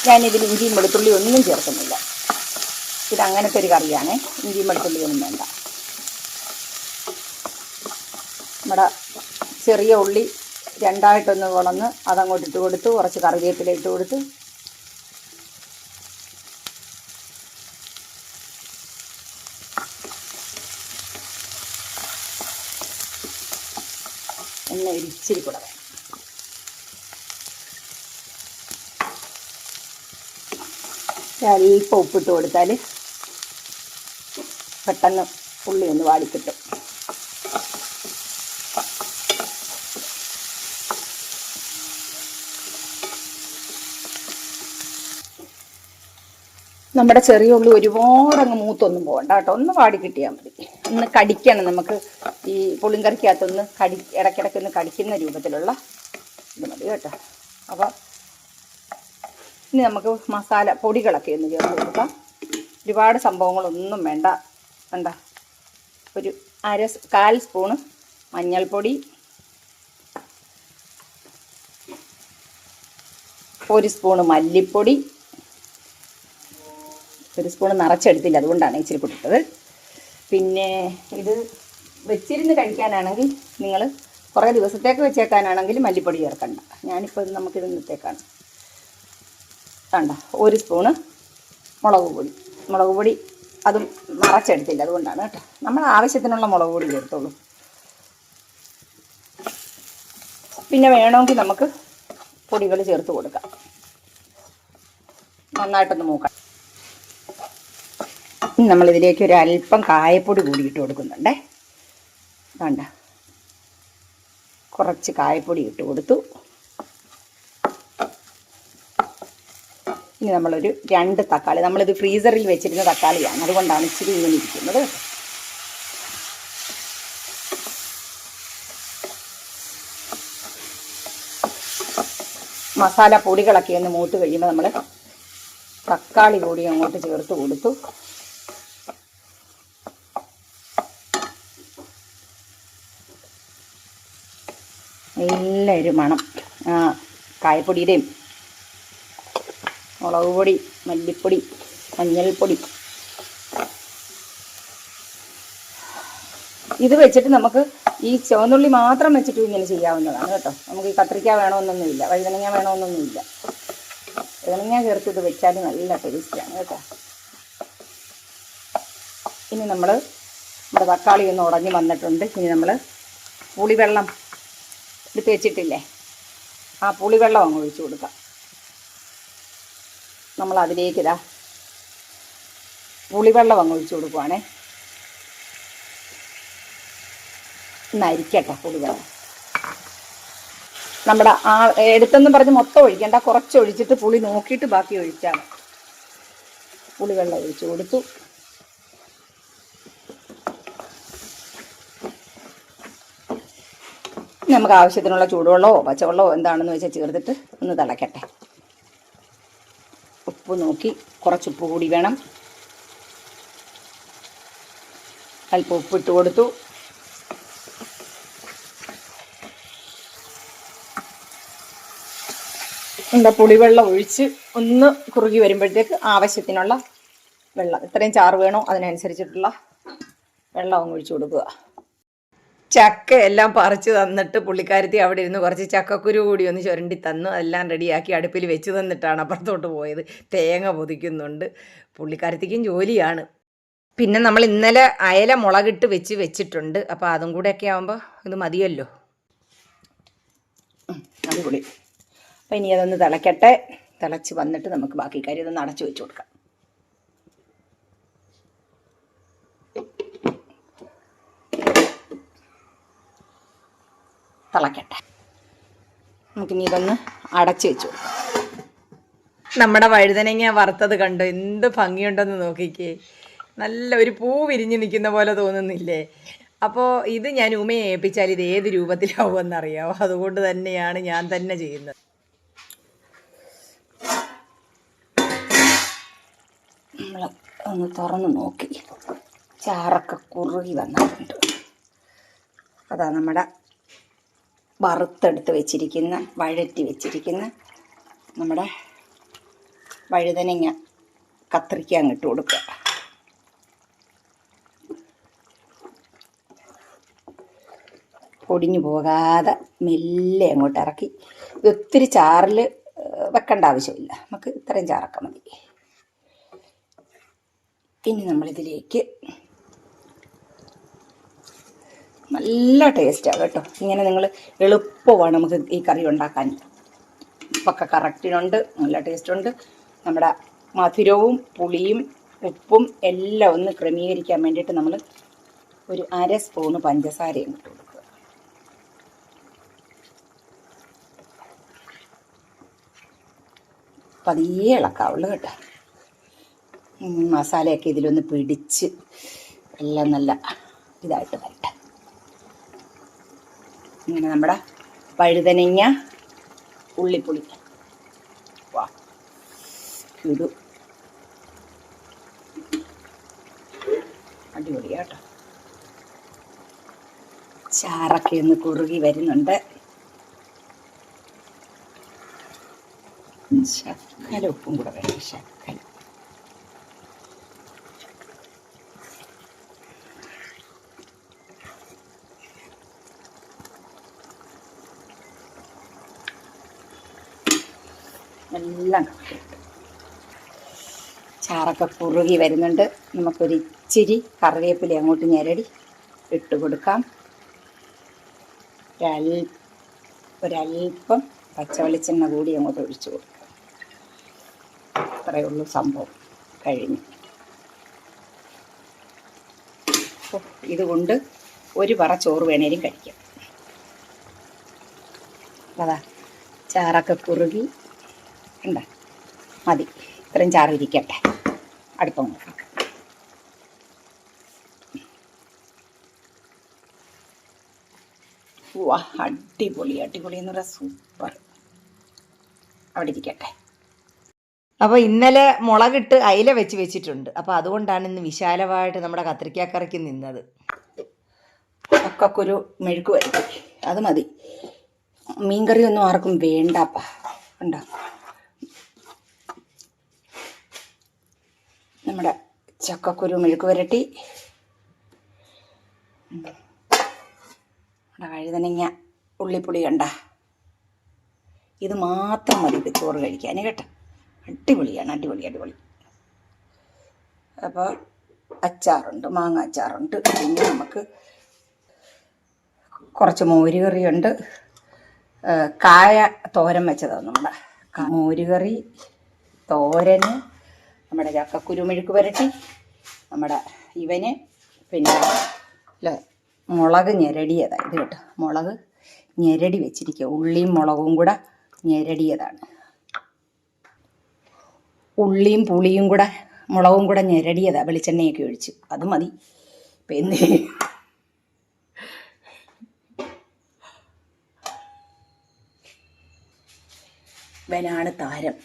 ഞാനിതിൽ ഇഞ്ചിയും വെളുത്തുള്ളി ഒന്നും ചേർക്കുന്നില്ല. ഇതങ്ങനത്തെ ഒരു കറിയാണ്. ഇഞ്ചിയും വെളുത്തുള്ളി ഒന്നും വേണ്ട. നമ്മുടെ ചെറിയ ഉള്ളി രണ്ടായിട്ടൊന്ന് വളർന്ന് അതങ്ങോട്ട് ഇട്ട് കൊടുത്ത് കുറച്ച് കറിവേപ്പില ഇട്ട് കൊടുത്ത് എണ്ണ ഇച്ചിരി കൂടെ വേണം. അല്പം ഉപ്പിട്ട് കൊടുത്താൽ പെട്ടെന്ന് ഉള്ളി ഒന്ന് വാടിക്കിട്ടും. നമ്മുടെ ചെറിയ ഉള്ളി ഒരുപാടങ്ങ് മൂത്തൊന്നും പോകണ്ട കേട്ടോ. ഒന്ന് വാടി കിട്ടിയാൽ മതി. ഒന്ന് കടിക്കണം. നമുക്ക് ഈ പുളിങ്കറിക്കകത്തൊന്ന് ഇടയ്ക്കിടയ്ക്കൊന്ന് കടിക്കുന്ന രൂപത്തിലുള്ള ഇത് മതി കേട്ടോ. അപ്പോൾ ഇനി നമുക്ക് മസാല പൊടികളൊക്കെ ഒന്ന് ചേർത്ത് കൊടുക്കാം. ഒരുപാട് സംഭവങ്ങളൊന്നും വേണ്ട. ഒരു 1/4 സ്പൂണ് മഞ്ഞൾപ്പൊടി, 1 സ്പൂണ് മല്ലിപ്പൊടി, 1 സ്പൂണ് നിറച്ചെടുത്തില്ല, അതുകൊണ്ടാണ് ഇച്ചിരി കൊടുത്തത്. പിന്നെ ഇത് വെച്ചിരുന്ന് കഴിക്കാനാണെങ്കിൽ നിങ്ങൾ കുറേ ദിവസത്തേക്ക് വെച്ചേക്കാനാണെങ്കിൽ മല്ലിപ്പൊടി ചേർക്കണ്ട. ഞാനിപ്പോൾ നമുക്കിത് ഇന്നത്തേക്കാണ്. വേണ്ട 1 സ്പൂണ് മുളക് പൊടി അതും നിറച്ചെടുത്തില്ല, അതുകൊണ്ടാണ് കേട്ടോ. നമ്മൾ ആവശ്യത്തിനുള്ള മുളക് പൊടി ചേർത്തോളൂ. പിന്നെ വേണമെങ്കിൽ നമുക്ക് പൊടികൾ ചേർത്ത് കൊടുക്കാം. നന്നായിട്ടൊന്ന് മൂക്കാം. നമ്മളിതിലേക്ക് ഒരു അല്പം കായപ്പൊടി കൂടി ഇട്ട് കൊടുക്കുന്നുണ്ടേ. വേണ്ട കുറച്ച് കായപ്പൊടി ഇട്ട് കൊടുത്തു. ഇനി നമ്മളൊരു 2 തക്കാളി, നമ്മളിത് ഫ്രീസറിൽ വെച്ചിരുന്ന തക്കാളിയാണ്, അതുകൊണ്ടാണ് ഇച്ചിരി ഇങ്ങനെ ഇരിക്കുന്നത്. മസാല പൊടികളൊക്കെ ഒന്ന് മൂത്ത് കഴിയുമ്പോൾ നമ്മൾ തക്കാളി കൂടി അങ്ങോട്ട് ചേർത്ത് കൊടുത്തു. നല്ലൊരു മണം കായപ്പൊടിയുടെയും മുളക് പൊടി, മല്ലിപ്പൊടി, മഞ്ഞൾപ്പൊടി ഇത് വെച്ചിട്ട് നമുക്ക് ഈ ചുവന്നുള്ളി മാത്രം വെച്ചിട്ട് ഇങ്ങനെ ചെയ്യാവുന്നതാണ് കേട്ടോ. നമുക്ക് ഈ കത്രിക്ക വേണമെന്നൊന്നുമില്ല, വഴുതനങ്ങ വേണമെന്നൊന്നുമില്ല. വഴുതനങ്ങ ചേർത്ത് ഇത് വെച്ചാൽ നല്ല ടേസ്റ്റാണ് കേട്ടോ. ഇനി നമ്മുടെ തക്കാളി ഒന്ന് ഉടഞ്ഞ് വന്നിട്ടുണ്ട്. ഇനി നമ്മൾ പുളിവെള്ളം എടുത്ത് വെച്ചിട്ടില്ലേ, ആ പുളിവെള്ളം അങ്ങ് ഒഴിച്ചു കൊടുക്കാം. നമ്മൾ അതിലേക്ക് പുളിവെള്ളം അങ്ങ് ഒഴിച്ചു കൊടുക്കുവാണേ. ഒന്നരിക്കട്ടെ പുളിവെള്ളം. നമ്മുടെ എടുത്തെന്നും പറഞ്ഞ് മൊത്തം ഒഴിക്കേണ്ട, കുറച്ച് ഒഴിച്ചിട്ട് പുളി നോക്കിയിട്ട് ബാക്കി ഒഴിച്ചാൽ. പുളിവെള്ളം ഒഴിച്ചു കൊടുത്തു. നമുക്ക് ആവശ്യത്തിനുള്ള ചൂടുവെള്ളമോ പച്ചവെള്ളമോ എന്താണെന്ന് വെച്ചാൽ ചേർത്തിട്ട് ഒന്ന് തിളയ്ക്കട്ടെ. ഉപ്പ് നോക്കി കുറച്ച് ഉപ്പ് കൂടി വേണം. അല്പം ഉപ്പിട്ട് കൊടുത്തു. എന്താ പുളിവെള്ളം ഒഴിച്ച് ഒന്ന് കുറുകി വരുമ്പോഴത്തേക്ക് ആവശ്യത്തിനുള്ള വെള്ളം, എത്രയും ചാറ് വേണോ അതിനനുസരിച്ചിട്ടുള്ള വെള്ളം അങ്ങ് ഒഴിച്ചു കൊടുക്കുക. ചക്ക എല്ലാം പറിച്ച് തന്നിട്ട് പുള്ളിക്കാരത്തി അവിടെ ഇരുന്ന് കുറച്ച് ചക്കക്കുരു കൂടി ഒന്ന് ചുരണ്ടി തന്നു. എല്ലാം റെഡിയാക്കി അടുപ്പിൽ വെച്ച് തന്നിട്ടാണ് അപ്പുറത്തോട്ട് പോയത്. തേങ്ങ പൊതിക്കുന്നുണ്ട്. പുള്ളിക്കാരത്തിക്കും ജോലിയാണ്. പിന്നെ നമ്മൾ ഇന്നലെ അയല മുളകിട്ട് വെച്ചിട്ടുണ്ട്. അപ്പോൾ അതും കൂടെയൊക്കെ ആകുമ്പോൾ ഇത് മതിയല്ലോ. അടിപൊളി. അപ്പം ഇനി അതൊന്ന് തിളയ്ക്കട്ടെ. തിളച്ച് വന്നിട്ട് നമുക്ക് ബാക്കി കാര്യം ഇതൊന്ന് അടച്ചു വെച്ച് കൊടുക്കാം. തിളയ്ക്കട്ടെ. നമുക്കിനി ഇതൊന്ന് അടച്ചു വെച്ച് കൊടുക്കാം. നമ്മുടെ വഴുതനങ്ങ വറുത്തത് കണ്ടോ, എന്ത് ഭംഗിയുണ്ടെന്ന് നോക്കിക്കേ. നല്ല ഒരു പൂ വിരിഞ്ഞ് നിൽക്കുന്ന പോലെ തോന്നുന്നില്ലേ? അപ്പോൾ ഇത് ഞാൻ ഉമയെ ഏൽപ്പിച്ചാൽ ഇത് ഏത് രൂപത്തിലാവുമെന്നറിയാമോ? അതുകൊണ്ട് തന്നെയാണ് ഞാൻ തന്നെ ചെയ്യുന്നത്. നമ്മൾ ഒന്ന് തുറന്ന് നോക്കി, ചാറൊക്കെ കുറുകി വന്നിട്ടുണ്ട്. അതാ നമ്മുടെ വറുത്തെടുത്ത് വെച്ചിരിക്കുന്ന, വഴറ്റി വെച്ചിരിക്കുന്ന നമ്മുടെ വഴുതനങ്ങ കത്രിക്ക അങ്ങിട്ട് കൊടുക്കുക. പൊടിഞ്ഞു പോകാതെ മെല്ലെ അങ്ങോട്ട് ഇറക്കി. ഇത് ഒത്തിരി ചാറിൽ വെക്കേണ്ട ആവശ്യമില്ല, നമുക്ക് ഇത്രയും ചാറൊക്കെ മതി. ഇനി നമ്മളിതിലേക്ക് നല്ല ടേസ്റ്റാണ് കേട്ടോ. ഇങ്ങനെ നിങ്ങൾ എളുപ്പമാണ് നമുക്ക് ഈ കറി ഉണ്ടാക്കാൻ. ഉപ്പൊക്കെ കറക്റ്റിനുണ്ട്, നല്ല ടേസ്റ്റുണ്ട്. നമ്മുടെ മധുരവും പുളിയും ഉപ്പും എല്ലാം ഒന്ന് ക്രമീകരിക്കാൻ വേണ്ടിയിട്ട് നമ്മൾ ഒരു 1/2 സ്പൂണ് പഞ്ചസാരയും ഇട്ട് കൊടുക്കുക. പതിയെ ഇളക്കാവുള്ളൂ കേട്ടോ. മസാലയൊക്കെ ഇതിലൊന്ന് പിടിച്ച് എല്ലാം നല്ല ഇതായിട്ട് വരട്ടെ. ഇങ്ങനെ നമ്മുടെ വഴുതനങ്ങ ഉള്ളിപ്പുളി ഇടു. അടിപൊളിയാട്ടോ. ചാറൊക്കെ ഒന്ന് കുറുകി വരുന്നുണ്ട്. ശകല ഉപ്പും കൂടെ വേണം, ശകല. എല്ലാം ചാറൊക്കെ കുറുകി വരുന്നുണ്ട്. നമുക്കൊരു ഇച്ചിരി കറിവേപ്പില അങ്ങോട്ട് ഞെരടി ഇട്ട് കൊടുക്കാം. ഒരൽപ്പം പച്ചവെളിച്ചെണ്ണ കൂടി അങ്ങോട്ട് ഒഴിച്ചു കൊടുക്കാം. അത്രയേ ഉള്ളൂ, സംഭവം കഴിഞ്ഞു. ഇതുകൊണ്ട് ഒരു പറ ചോറ് വേണേലും കഴിക്കാം. അതാ ചാറൊക്കെ കുറുകി ഉണ്ട്, മതി. ഇത്രയും ചാറ് ഇരിക്കട്ടെ. അടുപ്പം നോക്കാം. വാ, അടിപൊളി അടിപൊളി എന്ന് പറയാം, സൂപ്പർ. അവിടെ ഇരിക്കട്ടെ. അപ്പോൾ ഇന്നലെ മുളകിട്ട് അയില വെച്ചിട്ടുണ്ട്. അപ്പോൾ അതുകൊണ്ടാണ് ഇന്ന് വിശാലമായിട്ട് നമ്മുടെ കത്രിക്കാക്കറിക്ക് നിന്നത്. ചക്കക്കുരു മെഴുക്ക് വരട്ടി, അത് മതി. മീൻകറിയൊന്നും ആർക്കും വേണ്ടപ്പാ. ഉണ്ടോ നമ്മുടെ ചക്കക്കുരു മെഴുക്ക് വരട്ടി, നമ്മുടെ വഴുതനങ്ങ ഉള്ളിപ്പൊടി കണ്ട. ഇത് മാത്രം മതി ചോറ് കഴിക്കാൻ കേട്ടോ. അടിപൊളിയാണ്, അടിപൊളി അടിപൊളി. അപ്പോൾ അച്ചാറുണ്ട്, മാങ്ങ അച്ചാറുണ്ട്. പിന്നെ നമുക്ക് കുറച്ച് മോരുകറിയുണ്ട്. കായ തോരൻ വെച്ചതാണ് നമ്മുടെ മോരുകറി, തോരന്, നമ്മുടെ ചക്കക്കുരു മെഴുക്ക് പുരട്ടി, നമ്മുടെ ഇവന്, പിന്നെ മുളക് ഞെരടിയതാണ് ഇത് കേട്ടോ. മുളക് ഞെരടി വെച്ചിരിക്കുക, ഉള്ളിയും മുളകും കൂടെ ഞെരടിയതാണ്. ഉള്ളിയും പുളിയും കൂടെ മുളകും കൂടെ ഞെരടിയതാണ്, വെളിച്ചെണ്ണയൊക്കെ ഒഴിച്ച്. അത് മതി. പിന്നെ ഇവനാണ് താരം.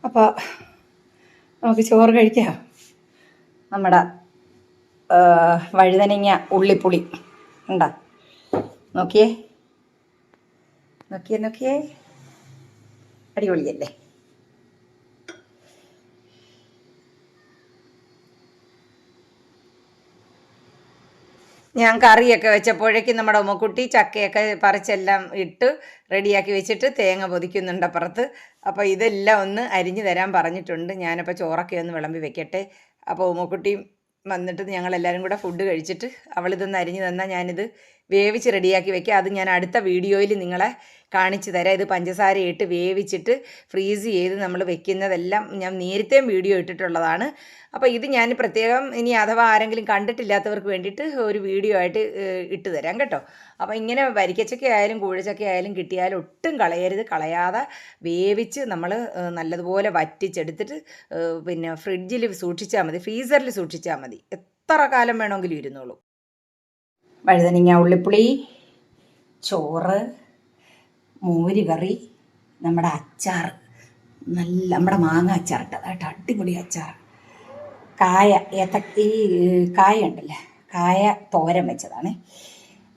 അപ്പോൾ നമുക്ക് ചോറ് കഴിക്കാം. നമ്മുടെ വഴുതനങ്ങ ഉള്ളിപ്പുളി ഉണ്ടോ നോക്കിയേ. നോക്കിയേ നോക്കിയേ, അടിപൊളിയല്ലേ? ഞാൻ കറിയൊക്കെ വെച്ചപ്പോഴേക്കും നമ്മുടെ ഉമ്മക്കുട്ടി ചക്കയൊക്കെ പറിച്ചെല്ലാം ഇട്ട് റെഡിയാക്കി വെച്ചിട്ട് തേങ്ങ പൊതിക്കുന്നുണ്ട് അപ്പുറത്ത്. അപ്പോൾ ഇതെല്ലാം ഒന്ന് അരിഞ്ഞു തരാൻ പറഞ്ഞിട്ടുണ്ട്. ഞാനപ്പോൾ ചോറൊക്കെ ഒന്ന് വിളമ്പി വെക്കട്ടെ. അപ്പോൾ ഉമ്മക്കുട്ടിയും വന്നിട്ട് ഞങ്ങളെല്ലാവരും കൂടെ ഫുഡ് കഴിച്ചിട്ട് അവളിതൊന്ന് അരിഞ്ഞു തന്നാൽ ഞാനിത് വേവിച്ച് റെഡിയാക്കി വെക്കാം. അത് ഞാൻ അടുത്ത വീഡിയോയിൽ നിങ്ങളെ കാണിച്ചു തരാം. ഇത് പഞ്ചസാര ഇട്ട് വേവിച്ചിട്ട് ഫ്രീസ് ചെയ്ത് നമ്മൾ വെക്കുന്നതെല്ലാം ഞാൻ നേരത്തെയും വീഡിയോ ഇട്ടിട്ടുള്ളതാണ്. അപ്പോൾ ഇത് ഞാൻ പ്രത്യേകം ഇനി അഥവാ ആരെങ്കിലും കണ്ടിട്ടില്ലാത്തവർക്ക് വേണ്ടിയിട്ട് ഒരു വീഡിയോ ആയിട്ട് ഇട്ട് തരാം കേട്ടോ. അപ്പോൾ ഇങ്ങനെ വരിക്കച്ചക്ക ആയാലും കൂഴച്ചക്ക ആയാലും കിട്ടിയാലും ഒട്ടും കളയരുത്. കളയാതെ വേവിച്ച് നമ്മൾ നല്ലതുപോലെ വറ്റിച്ചെടുത്തിട്ട് പിന്നെ ഫ്രിഡ്ജിൽ സൂക്ഷിച്ചാൽ മതി, ഫ്രീസറിൽ സൂക്ഷിച്ചാൽ മതി. എത്ര കാലം വേണമെങ്കിലും ഇരുന്നോളൂ. വഴുതനങ്ങ ഉള്ളിപ്പുളി, ചോറ്, മോര് കറി, നമ്മുടെ അച്ചാർ, നമ്മുടെ മാങ്ങ അച്ചാർ ഇട്ടതായിട്ട് അടിപൊളി അച്ചാർ, കായ ഈ കായ ഉണ്ടല്ലേ, കായ തോരൻ വെച്ചതാണ്,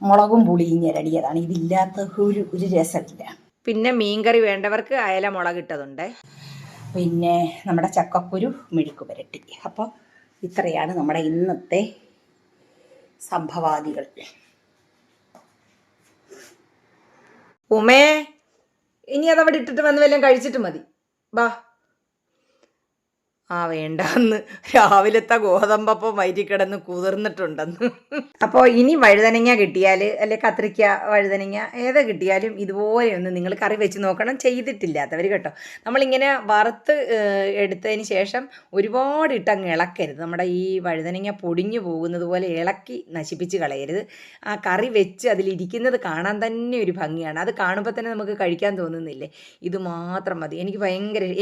മുളകും പുളിയും ഞെരടിയതാണ്. ഇതില്ലാത്ത ഒരു രസമില്ല. പിന്നെ മീൻകറി വേണ്ടവർക്ക് അയല മുളകിട്ടതുണ്ട്. പിന്നെ നമ്മുടെ ചക്കക്കുരു മെഴുക്ക് പുരട്ടി. അപ്പോൾ ഇത്രയാണ് നമ്മുടെ ഇന്നത്തെ സംഭവാദികൾ. ഉമേ, ഇനി അതവിടെ ഇട്ടിട്ട് വന്ന് വല്ലതും കഴിച്ചിട്ട് മതി. ബാ. വേണ്ട, അന്ന് രാവിലത്തെ ഗോതമ്പപ്പം വയറ്റി കിടന്ന് കുതിർന്നിട്ടുണ്ടെന്ന്. അപ്പോൾ ഇനി വഴുതനങ്ങ കിട്ടിയാൽ, അല്ലെ കത്രിക്ക, വഴുതനങ്ങ ഏതാ കിട്ടിയാലും ഇതുപോലെയൊന്ന് നിങ്ങൾ കറി വെച്ച് നോക്കണം, ചെയ്തിട്ടില്ലാത്തവർ കേട്ടോ. നമ്മളിങ്ങനെ വറുത്ത് എടുത്തതിന് ശേഷം ഒരുപാട് ഇട്ടങ്ങ് ഇളക്കരുത്. നമ്മുടെ ഈ വഴുതനങ്ങ പൊടിഞ്ഞു പോകുന്നത് പോലെ ഇളക്കി നശിപ്പിച്ച് കളയരുത്. ആ കറി വെച്ച് അതിലിരിക്കുന്നത് കാണാൻ തന്നെ ഒരു ഭംഗിയാണ്. അത് കാണുമ്പോൾ തന്നെ നമുക്ക് കഴിക്കാൻ തോന്നുന്നില്ലേ? ഇത് മാത്രം മതി.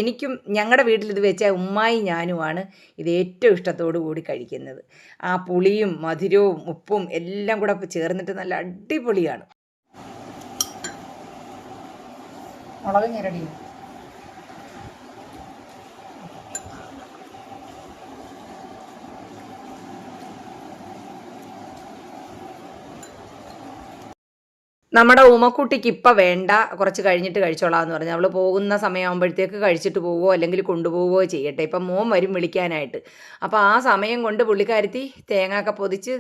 എനിക്കും ഞങ്ങളുടെ വീട്ടിൽ ഇത് വെച്ചാൽ ഉമ്മായി ഞാനുമാണ് ഇത് ഏറ്റവും ഇഷ്ടത്തോടു കൂടി കഴിക്കുന്നത്. ആ പുളിയും മധുരവും ഉപ്പും എല്ലാം കൂടെ ചേർന്നിട്ട് നല്ല അടിപൊളിയാണ്. മുളക് ഞെരടി നമ്മുടെ ഉമ്മക്കുട്ടിക്ക് ഇപ്പം വേണ്ട, കുറച്ച് കഴിഞ്ഞിട്ട് കഴിച്ചോളാം എന്ന് പറഞ്ഞു. അവൾ പോകുന്ന സമയമാകുമ്പോഴത്തേക്ക് കഴിച്ചിട്ട് പോവുകയോ അല്ലെങ്കിൽ കൊണ്ടുപോവുകയോ ചെയ്യട്ടെ. ഇപ്പം മോൻ വരും വിളിക്കാനായിട്ട്. അപ്പോൾ ആ സമയം കൊണ്ട് പുള്ളിക്കാരത്തി തേങ്ങയൊക്കെ പൊതിച്ച്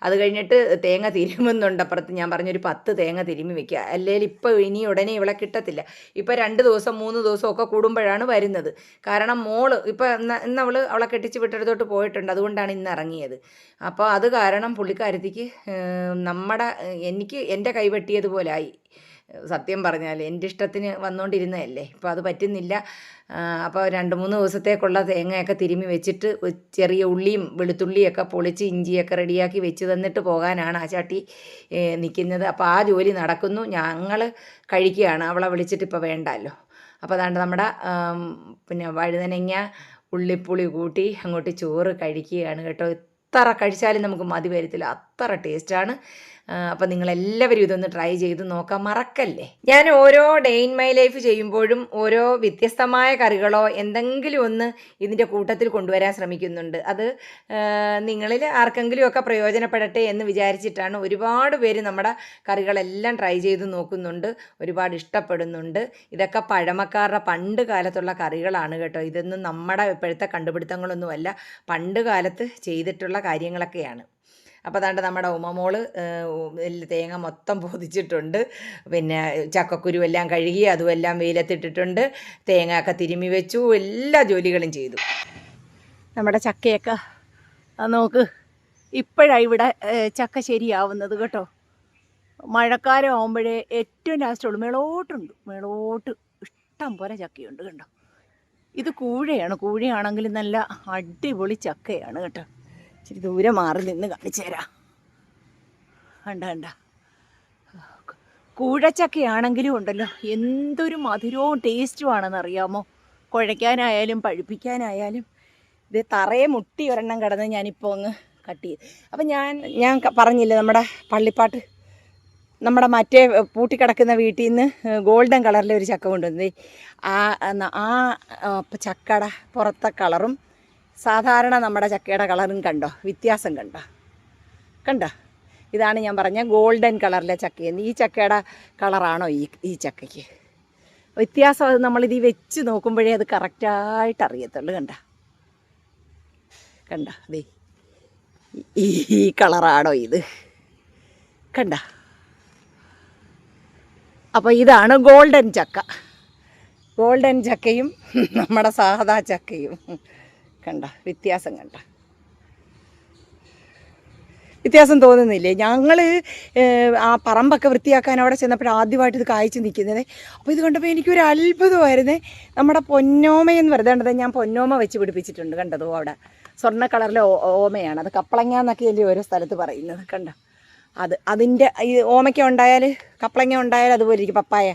അത് കഴിഞ്ഞിട്ട് തേങ്ങ തിരുമുന്നുണ്ട് അപ്പുറത്ത്. ഞാൻ പറഞ്ഞൊരു 10 തേങ്ങ തിരുമ്മി വെക്കുക, അല്ലെങ്കിൽ ഇപ്പോൾ ഇനി ഉടനെ ഇവളെ കിട്ടത്തില്ല. ഇപ്പോൾ 2 ദിവസം 3 ദിവസമൊക്കെ കൂടുമ്പോഴാണ് വരുന്നത്. കാരണം മോള് ഇപ്പോൾ ഇന്ന് അവളെ കെട്ടിച്ച് വിട്ടെടുത്തോട്ട് പോയിട്ടുണ്ട്, അതുകൊണ്ടാണ് ഇന്ന് ഇറങ്ങിയത്. അപ്പോൾ അത് കാരണം പുള്ളിക്കാരത്തിക്ക് എൻ്റെ കൈവെട്ടിയതുപോലെ ആയി. സത്യം പറഞ്ഞാൽ എൻ്റെ ഇഷ്ടത്തിന് വന്നുകൊണ്ടിരുന്നതല്ലേ, ഇപ്പോൾ അത് പറ്റുന്നില്ല. അപ്പോൾ 2-3 ദിവസത്തേക്കുള്ള തേങ്ങയൊക്കെ തിരുമ്മി വെച്ചിട്ട് ചെറിയ ഉള്ളിയും വെളുത്തുള്ളിയൊക്കെ പൊളിച്ച് ഇഞ്ചിയൊക്കെ റെഡിയാക്കി വെച്ച് തന്നിട്ട് പോകാനാണ് ആ ചാട്ടി നിൽക്കുന്നത്. അപ്പോൾ ആ ജോലി നടക്കുന്നു. ഞങ്ങൾ കഴിക്കുകയാണ്, അവളെ വിളിച്ചിട്ട് ഇപ്പോൾ വേണ്ടല്ലോ. അപ്പോൾ അതാണ്ട് നമ്മുടെ പിന്നെ വഴുതനങ്ങ ഉള്ളിപ്പുളി കൂട്ടി അങ്ങോട്ട് ചോറ് കഴിക്കുകയാണ് കേട്ടോ. എത്ര കഴിച്ചാലും നമുക്ക് മതി വരത്തില്ല, അത്ര ടേസ്റ്റാണ്. അപ്പം നിങ്ങളെല്ലാവരും ഇതൊന്ന് ട്രൈ ചെയ്ത് നോക്കാൻ മറക്കല്ലേ. ഞാൻ ഓരോ ഡേ ഇൻ മൈ ലൈഫ് ചെയ്യുമ്പോഴും ഓരോ വ്യത്യസ്തമായ കറികളോ എന്തെങ്കിലും ഒന്ന് ഇതിൻ്റെ കൂട്ടത്തിൽ കൊണ്ടുവരാൻ ശ്രമിക്കുന്നുണ്ട്. അത് നിങ്ങളിൽ ആർക്കെങ്കിലുമൊക്കെ പ്രയോജനപ്പെടട്ടെ എന്ന് വിചാരിച്ചിട്ടാണ്. ഒരുപാട് പേര് നമ്മുടെ കറികളെല്ലാം ട്രൈ ചെയ്ത് നോക്കുന്നുണ്ട്, ഒരുപാട് ഇഷ്ടപ്പെടുന്നുണ്ട്. ഇതൊക്കെ പഴമക്കാരുടെ പണ്ട് കാലത്തുള്ള കറികളാണ് കേട്ടോ. ഇതൊന്നും നമ്മുടെ ഇപ്പോഴത്തെ കണ്ടുപിടുത്തങ്ങളൊന്നുമല്ല, പണ്ട് കാലത്ത് ചെയ്തിട്ടുള്ള കാര്യങ്ങളൊക്കെയാണ്. അപ്പോൾ അതാണ്ട് നമ്മുടെ ഉമ്മമോള് തേങ്ങ മൊത്തം പൊതിച്ചിട്ടുണ്ട്. പിന്നെ ചക്കക്കുരു എല്ലാം കഴുകി അതുമെല്ലാം വെയിലത്തിട്ടിട്ടുണ്ട്. തേങ്ങയൊക്കെ തിരുമ്മി വെച്ചു, എല്ലാ ജോലികളും ചെയ്തു. നമ്മുടെ ചക്കയൊക്കെ നോക്ക്, ഇപ്പോഴാണ് ഇവിടെ ചക്ക ശരിയാവുന്നത് കേട്ടോ. മഴക്കാലം ആകുമ്പോഴേ ഏറ്റവും ലാസ്റ്റുള്ളൂ. മേളോട്ട് ഇഷ്ടം പോലെ ചക്കയുണ്ട് കണ്ടോ. ഇത് കൂഴയാണെങ്കിലും നല്ല അടിപൊളി ചക്കയാണ് കേട്ടോ. ഇച്ചിരി ദൂരെ മാറി നിന്ന് കാണിച്ചു തരാം. കണ്ട കൂഴച്ചക്കയാണെങ്കിലും ഉണ്ടല്ലോ, എന്തൊരു മധുരവും ടേസ്റ്റുമാണെന്ന് അറിയാമോ. കുഴയ്ക്കാനായാലും പഴുപ്പിക്കാനായാലും. ഇത് തറയെ മുട്ടി ഒരെണ്ണം കിടന്ന് ഞാനിപ്പോൾ അങ്ങ് കട്ട് ചെയ്ത്. അപ്പം ഞാൻ പറഞ്ഞില്ലേ, നമ്മുടെ പള്ളിപ്പാട്ട് നമ്മുടെ മറ്റേ പൂട്ടിക്കിടക്കുന്ന വീട്ടിൽ നിന്ന് ഗോൾഡൻ കളറിലെ ഒരു ചക്ക കൊണ്ടുവന്നത്. ആ ചക്കയുടെ പുറത്തെ കളറും സാധാരണ നമ്മുടെ ചക്കയുടെ കളറും കണ്ടോ, വ്യത്യാസം കണ്ടോ. ഇതാണ് ഞാൻ പറഞ്ഞ ഗോൾഡൻ കളറിലെ ചക്കയെന്ന്. ഈ ചക്കയുടെ കളറാണോ ഈ ചക്കയ്ക്ക്? വ്യത്യാസം അത് നമ്മളിത് വെച്ച് നോക്കുമ്പോഴേ അത് കറക്റ്റായിട്ട് അറിയത്തുള്ളൂ. കണ്ട അതെ ഈ കളറാണോ ഇത്? കണ്ട. അപ്പോൾ ഇതാണ് ഗോൾഡൻ ചക്ക. ഗോൾഡൻ ചക്കയും നമ്മുടെ സാധാ ചക്കയും കണ്ട വ്യത്യാസം. വ്യത്യാസം തോന്നുന്നില്ലേ? ഞങ്ങൾ ആ പറമ്പൊക്കെ വൃത്തിയാക്കാൻ അവിടെ ചെന്നപ്പോൾ ആദ്യമായിട്ട് ഇത് കായ്ച്ച് നിൽക്കുന്നത്. അപ്പോൾ ഇത് കണ്ടപ്പോൾ എനിക്കൊരു അത്ഭുതമായിരുന്നേ. നമ്മുടെ പൊന്നോമയെന്ന് പറയുന്നത് ഞാൻ പൊന്നോമ വെച്ച് പിടിപ്പിച്ചിട്ടുണ്ട്. കണ്ടതോ അവിടെ സ്വർണ്ണ കളറിലെ ഓമയാണ്. അത് കപ്പളങ്ങ എന്നൊക്കെയല്ലേ ഓരോ സ്ഥലത്ത് പറയുന്നത്. കണ്ട അതിൻ്റെ ഈ ഓമയ്ക്ക ഉണ്ടായാൽ കപ്പളങ്ങ ഉണ്ടായാൽ അതുപോലെ ഇരിക്കും. പപ്പായ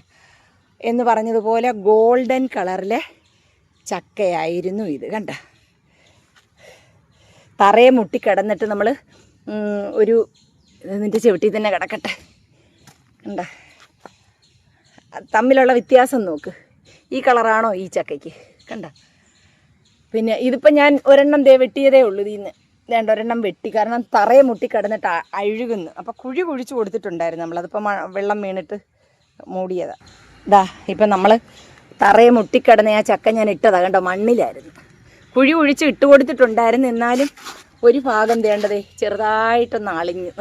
എന്ന് പറഞ്ഞതുപോലെ ഗോൾഡൻ കളറിലെ ചക്കയായിരുന്നു ഇത്. കണ്ട തറയെ മുട്ടിക്കിടന്നിട്ട് നമ്മൾ ഒരു ഇതിൻ്റെ ചവിട്ടി തന്നെ കിടക്കട്ടെ. കണ്ട തമ്മിലുള്ള വ്യത്യാസം നോക്ക്. ഈ കളറാണോ ഈ ചക്കയ്ക്ക്? കണ്ട. പിന്നെ ഇതിപ്പോൾ ഞാൻ ഒരെണ്ണം വെട്ടിയതേ ഉള്ളൂ. ഇതിൽ നിന്ന് ഒരെണ്ണം വെട്ടി. കാരണം തറയെ മുട്ടിക്കിടന്നിട്ട് അഴുകുന്നു. അപ്പോൾ കുഴിച്ച് കൊടുത്തിട്ടുണ്ടായിരുന്നു നമ്മളതിപ്പോൾ വെള്ളം വീണിട്ട് മൂടിയതാണ്. ഇപ്പം നമ്മൾ തറയെ മുട്ടിക്കിടന്ന ആ ചക്ക ഞാൻ ഇട്ടതാണ്. കണ്ടോ മണ്ണിലായിരുന്നു. കുഴിച്ച് ഇട്ട് കൊടുത്തിട്ടുണ്ടായിരുന്നു. എന്നാലും ഒരു ഭാഗം തേണ്ടതേ ചെറുതായിട്ടൊന്ന് അളിഞ്ഞു.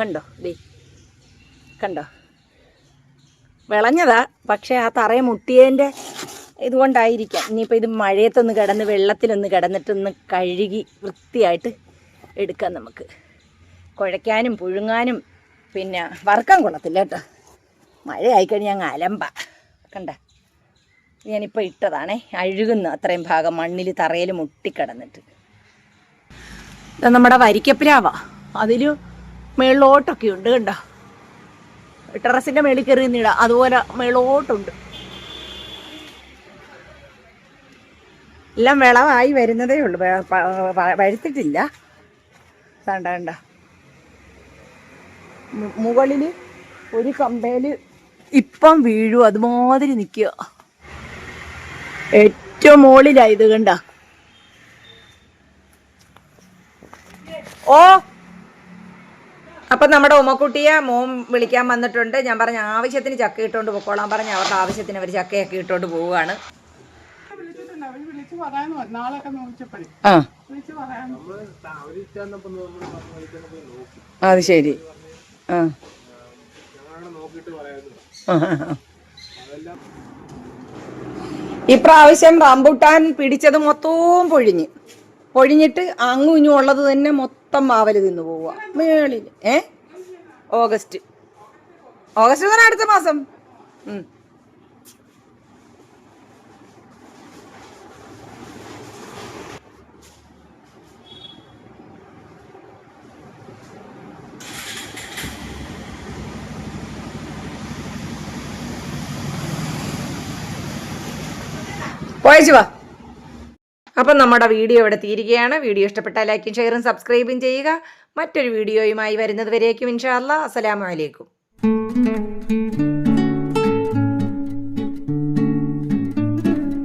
കണ്ടോ വിളഞ്ഞതാ. പക്ഷേ ആ തറയെ മുട്ടിയതിൻ്റെ ഇതുകൊണ്ടായിരിക്കാം. ഇനിയിപ്പോൾ ഇത് മഴയത്തൊന്ന് കിടന്ന് വെള്ളത്തിലൊന്ന് കിടന്നിട്ടൊന്ന് കഴുകി വൃത്തിയായിട്ട് എടുക്കാം നമുക്ക്. കുഴയ്ക്കാനും പുഴുങ്ങാനും പിന്നെ വറുക്കാൻ കൊള്ളത്തില്ല കേട്ടോ. മഴ ആയിക്കഴിഞ്ഞാൽ ഞങ്ങൾ അലമ്പ. കണ്ട ഞാനിപ്പോൾ ഇട്ടതാണേ. അഴുകുന്നു അത്രയും ഭാഗം മണ്ണിൽ തറയിൽ മുട്ടിക്കിടന്നിട്ട്. നമ്മുടെ വരിക്കപ്പിലാവ. അതിൽ മേളിലോട്ടൊക്കെ ഉണ്ട്. കണ്ടോ ടെറസിൻ്റെ മേളിൽ കയറി നിന്നിടാം. അതുപോലെ മേളോട്ടുണ്ട്. എല്ലാം വിളവായി വരുന്നതേ ഉള്ളൂ. പഴുത്തിട്ടില്ല. കണ്ട മുകളിൽ ഒരു കമ്പയിൽ ഇപ്പം വീഴും. അതുമാതിരി നിൽക്കുക. ഏറ്റവും മുകളിലായത്. കണ്ട ഓ. അപ്പം നമ്മുടെ ഉമ്മക്കുട്ടിയെ മോൻ വിളിക്കാൻ വന്നിട്ടുണ്ട്. ഞാൻ പറഞ്ഞ ആവശ്യത്തിന് ചക്ക ഇട്ടുകൊണ്ട് പൊക്കോളാൻ പറഞ്ഞ് അവരുടെ ആവശ്യത്തിന് അവർ ചക്കയൊക്കെ ഇട്ടുകൊണ്ട് പോവുകയാണ്. അത് ശരി. ഇപ്രാവശ്യം റംബുട്ടാൻ പിടിച്ചത് മൊത്തവും പൊഴിഞ്ഞിട്ട് അങ്ങും ഇഞ്ഞും ഉള്ളത് തന്നെ മൊത്തം മാവല് തിന്നു പോവുക മേളിൽ. ഓഗസ്റ്റ് തന്നെ അടുത്ത മാസം. പോയച്ചു വാ. അപ്പം നമ്മുടെ വീഡിയോ ഇവിടെ തീരുകയാണ്. വീഡിയോ ഇഷ്ടപ്പെട്ടാൽ ലൈക്കും ഷെയറും സബ്സ്ക്രൈബും ചെയ്യുക. മറ്റൊരു വീഡിയോയുമായി വരുന്നത് വരേക്കും ഇൻഷാ അല്ലാഹ്. അസ്സലാമു അലൈക്കും.